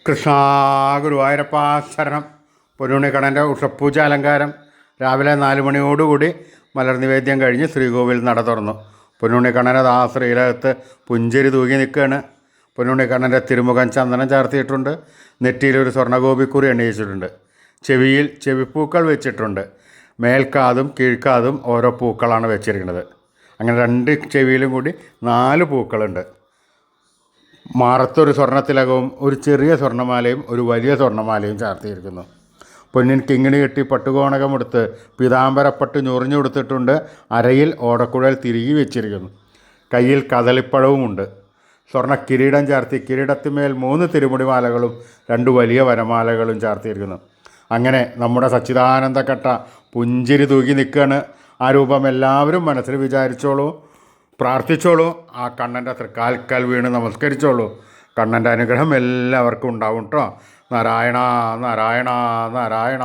കൃഷ്ണ ഗുരുവായൂരപ്പ ശരണം. പൊന്നുണ്ണിക്കണ്ണൻ്റെ ഉഷപ്പൂജ അലങ്കാരം രാവിലെ 4 മണിയോടുകൂടി മലർനിവേദ്യം കഴിഞ്ഞ് ശ്രീകോവിൽ നട തുറന്നു. പൊന്നുണ്ണിക്കണ്ണൻ്റെ ശ്രീലകത്ത് പുഞ്ചിരി തൂകി നിൽക്കുകയാണ്. പൊന്നുണ്ണിക്കണ്ണൻ്റെ തിരുമുഖം ചന്ദനം ചാർത്തിയിട്ടുണ്ട്. നെറ്റിയിലൊരു സ്വർണ്ണഗോപിക്കുറി എണ്ണയിച്ചിട്ടുണ്ട്. ചെവിയിൽ ചെവിപ്പൂക്കൾ വെച്ചിട്ടുണ്ട്. മേൽക്കാതും കീഴ്ക്കാതും ഓരോ പൂക്കളാണ് വെച്ചിരിക്കുന്നത്. അങ്ങനെ 2 ചെവിയിലും കൂടി 4 പൂക്കളുണ്ട്. മാറത്തൊരു സ്വർണ്ണത്തിലകവും ഒരു ചെറിയ സ്വർണ്ണമാലയും ഒരു വലിയ സ്വർണ്ണമാലയും ചാർത്തിയിരിക്കുന്നു. പൊന്നിൻ കിങ്ങിണി കെട്ടി പട്ടുകോണകമെടുത്ത് പീതാംബരപ്പട്ട് ഞൊറിഞ്ഞു കൊടുത്തിട്ടുണ്ട്. അരയിൽ ഓടക്കുഴൽ തിരികെ വെച്ചിരിക്കുന്നു. കയ്യിൽ കദളിപ്പഴവുമുണ്ട്. സ്വർണ്ണ കിരീടം ചാർത്തി കിരീടത്തിന്മേൽ 3 തിരുമുടിമാലകളും 2 വലിയ വരമാലകളും ചാർത്തിയിരിക്കുന്നു. അങ്ങനെ നമ്മുടെ സച്ചിദാനന്ദക്കട്ട പുഞ്ചിരി തൂക്കി നിൽക്കുകയാണ്. ആ രൂപം എല്ലാവരും മനസ്സിൽ വിചാരിച്ചോളൂ, പ്രാർത്ഥിച്ചോളൂ. ആ കണ്ണൻ്റെ തൃക്കാൽക്കൽ വീണ് നമസ്കരിച്ചോളൂ. കണ്ണൻ്റെ അനുഗ്രഹം എല്ലാവർക്കും ഉണ്ടാവും കേട്ടോ. നാരായണ നാരായണ നാരായണ.